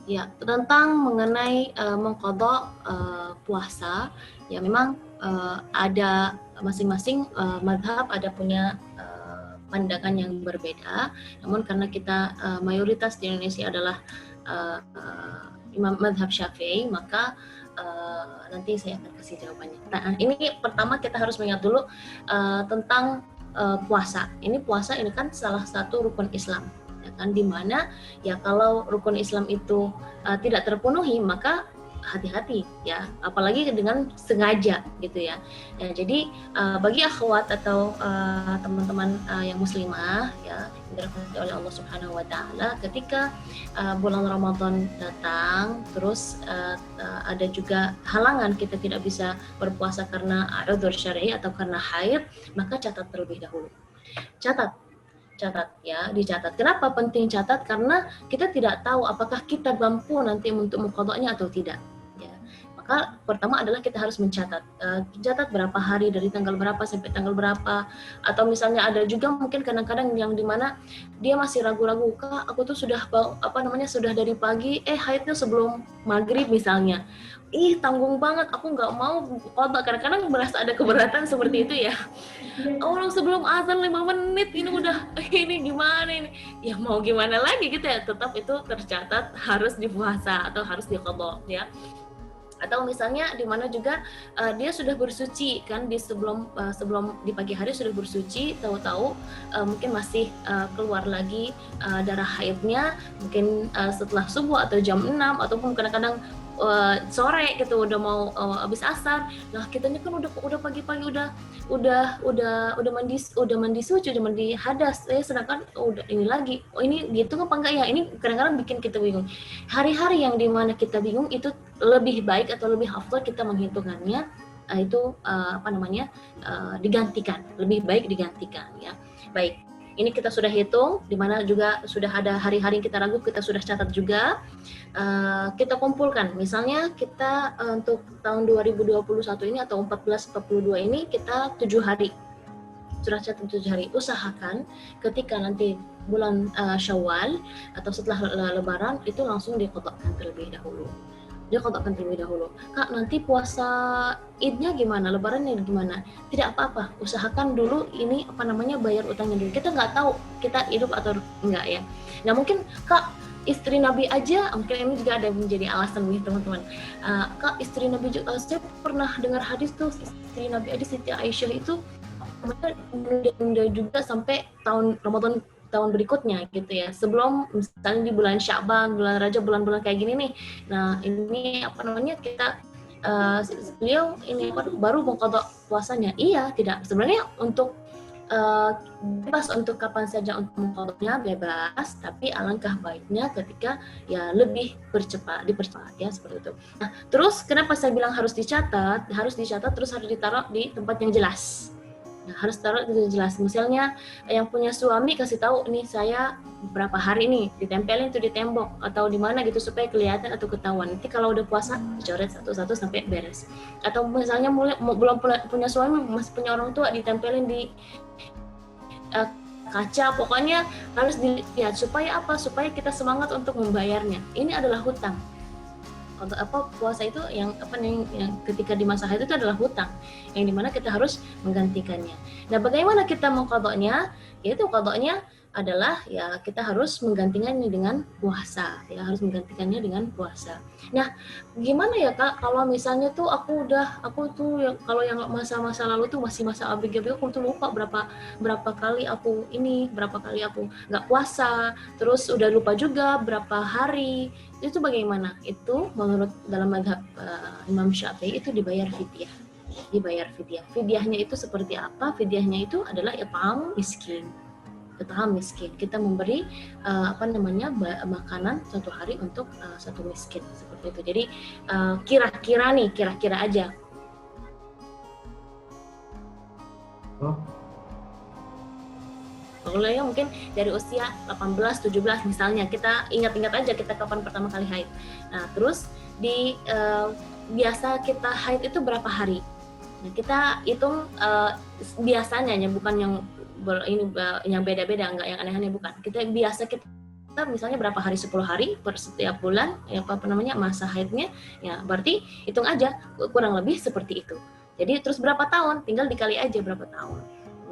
Ya, tentang mengenai mengqadha puasa, ya memang ada masing-masing mazhab ada punya pandangan yang berbeda. Namun karena kita mayoritas di Indonesia adalah imam mazhab Syafi'i, maka nanti saya akan kasih jawabannya. Nah, ini pertama kita harus mengingat dulu tentang puasa. Ini puasa ini kan salah satu rukun Islam, ya kan, dimana ya kalau rukun Islam itu tidak terpenuhi maka hati-hati ya, apalagi dengan sengaja gitu ya. Ya jadi bagi akhwat atau teman-teman yang muslimah ya yang dirahmati oleh Allah Subhanahu wa taala, ketika bulan Ramadan datang terus ada juga halangan kita tidak bisa berpuasa karena udzur syar'i atau karena haid, maka catat terlebih dahulu. Catat ya, dicatat. Kenapa penting catat? Karena kita tidak tahu apakah kita mampu nanti untuk mengqadha'nya atau tidak. Ya. Maka pertama adalah kita harus mencatat. Catat berapa hari dari tanggal berapa sampai tanggal berapa. Atau misalnya ada juga mungkin kadang-kadang yang dimana dia masih ragu-ragu, Kak, aku tuh sudah sudah dari pagi, haidnya sebelum maghrib misalnya. Tanggung banget, aku nggak mau qadha. Kadang-kadang merasa ada keberatan seperti itu ya. Orang sebelum azan 5 menit ini udah ini gimana ini, ya mau gimana lagi gitu ya, tetap itu tercatat harus dipuasa atau harus diqadha ya. Atau misalnya di mana juga dia sudah bersuci kan di sebelum di pagi hari sudah bersuci, tahu-tahu mungkin masih keluar lagi darah haidnya mungkin setelah subuh atau jam 6 ataupun kadang-kadang sore gitu udah mau habis asar. Nah, kitanya kan udah pagi-pagi udah mandi suci, udah mandi hadas, sedangkan sedangkan udah ini lagi. Ini gitu apa enggak ya? Ini kadang-kadang bikin kita bingung. Hari-hari yang dimana kita bingung itu lebih baik atau lebih afdal kita menghitungkannya digantikan, lebih baik digantikan ya. Baik, ini kita sudah hitung, di mana juga sudah ada hari-hari yang kita ragu, kita sudah catat juga. Kita kumpulkan, misalnya kita untuk tahun 2021 ini atau 1442 ini kita 7 hari. Sudah catat 7 hari. Usahakan ketika nanti bulan Syawal atau setelah Lebaran itu langsung diqadhakan terlebih dahulu. Kak, nanti puasa Idnya gimana? Lebarannya gimana? Tidak apa-apa, usahakan dulu ini bayar utangnya dulu. Kita nggak tahu kita hidup atau enggak ya. Nah mungkin Kak, istri Nabi aja, mungkin ini juga ada menjadi alasan nih teman-teman. Kak, istri Nabi juga, saya pernah dengar hadis tuh, istri Nabi aja Siti Aisyah itu menunda juga sampai tahun Ramadan tahun berikutnya gitu ya, sebelum misalnya di bulan Sya'ban, bulan Rajab, bulan-bulan kayak gini nih. Nah ini kita beliau ini baru mengqadha puasanya. Iya, tidak, sebenarnya untuk bebas untuk kapan saja untuk mengqadhanya, bebas, tapi alangkah baiknya ketika ya lebih dipercepat ya, seperti itu. Nah terus kenapa saya bilang harus dicatat terus harus ditaruh di tempat yang jelas. Nah, harus taruh itu jelas. Misalnya yang punya suami kasih tahu nih, saya berapa hari nih, ditempelin tuh di tembok atau di mana gitu supaya kelihatan atau ketahuan. Nanti kalau udah puasa dicoret satu-satu sampai beres. Atau misalnya belum punya suami, masih punya orang tua, ditempelin di kaca. Pokoknya harus dilihat supaya apa? Supaya kita semangat untuk membayarnya. Ini adalah hutang. Puasa itu yang ketika di masa haid itu adalah hutang yang dimana kita harus menggantikannya. Nah, bagaimana kita mengqadha'nya? Yaitu qadha'nya adalah ya kita harus menggantikannya dengan puasa, ya harus menggantikannya dengan puasa. Nah, gimana ya Kak kalau misalnya tuh aku tuh kalau yang masa-masa lalu tuh masih masa ABG, aku tuh lupa berapa kali aku nggak puasa, terus udah lupa juga berapa hari. Itu bagaimana? Itu menurut dalam mazhab Imam Syafi'i itu dibayar fidyah. Fidyahnya itu seperti apa? Fidyahnya itu adalah it'am miskin. Kita memberi makanan satu hari untuk satu miskin, seperti itu. Jadi kira-kira aja. Kalau yang mungkin dari usia 18, 17 misalnya, kita ingat-ingat aja kita kapan pertama kali haid. Nah, terus biasa kita haid itu berapa hari? Nah, kita hitung biasanya, bukan yang beda-beda, enggak yang aneh-aneh, bukan. Kita misalnya berapa hari, 10 hari per setiap bulan, ya apa namanya masa haidnya, ya berarti hitung aja kurang lebih seperti itu. Jadi terus berapa tahun, tinggal dikali aja berapa tahun.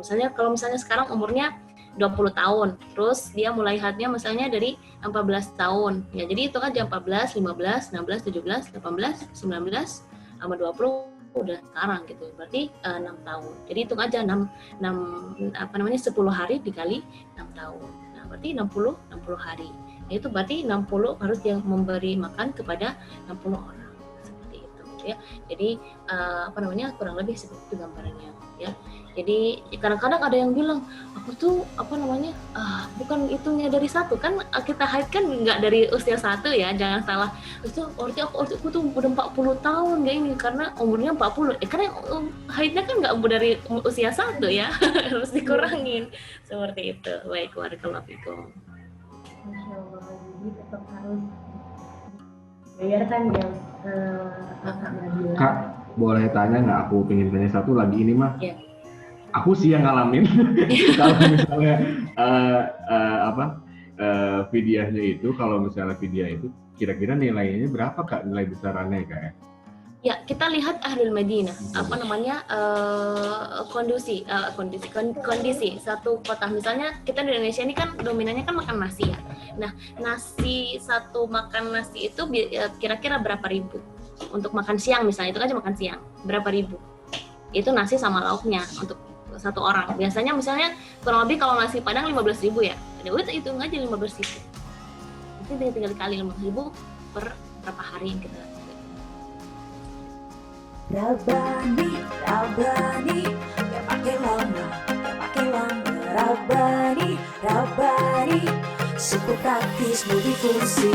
Misalnya kalau misalnya sekarang umurnya 20 tahun, terus dia mulai haidnya misalnya dari 14 tahun, ya jadi hitung aja 14, 15, 16, 17, 18, 19, sama 20 udah sekarang gitu, berarti 6 tahun. Jadi hitung aja 10 hari dikali 6 tahun. Nah, berarti 60 hari. Nah, itu berarti 60 harus dia memberi makan kepada 60 orang. Seperti itu ya. Jadi kurang lebih seperti itu gambarannya ya. Jadi kadang-kadang ada yang bilang, aku tuh bukan hitungnya dari satu, kan kita haid kan nggak dari usia 1 ya, jangan salah. Itu berarti aku tuh udah 40 tahun kayak ini karena umurnya 40. Karena haidnya kan nggak dari usia 1 ya, harus dikurangin seperti itu. Baik, barakallahu fikum. Masya Allah, jadi tetap harus bayarkan yang kakak Nabila. Kak, boleh tanya nggak? Aku pengen tanya satu lagi ini mah. Ya. Aku sih yang ngalamin kalau misalnya fidyahnya itu, kalau misalnya fidyah itu kira-kira nilainya berapa Kak, nilai besarannya Kak? Ya, kita lihat Ahlul Madinah, kondisi satu kota. Misalnya kita di Indonesia ini kan dominannya kan makan nasi ya. Nah, satu makan nasi itu kira-kira berapa ribu? Untuk makan siang misalnya, itu aja makan siang, berapa ribu? Itu nasi sama lauknya untuk satu orang. Biasanya misalnya kurang lebih kalau nasi Padang 15.000 ya. Udah hitung aja 15.000. Itu tinggal dikali 15.000 per berapa hari yang kita Rabbani, gak pakai lama, Rabbani, super praktis multifungsi.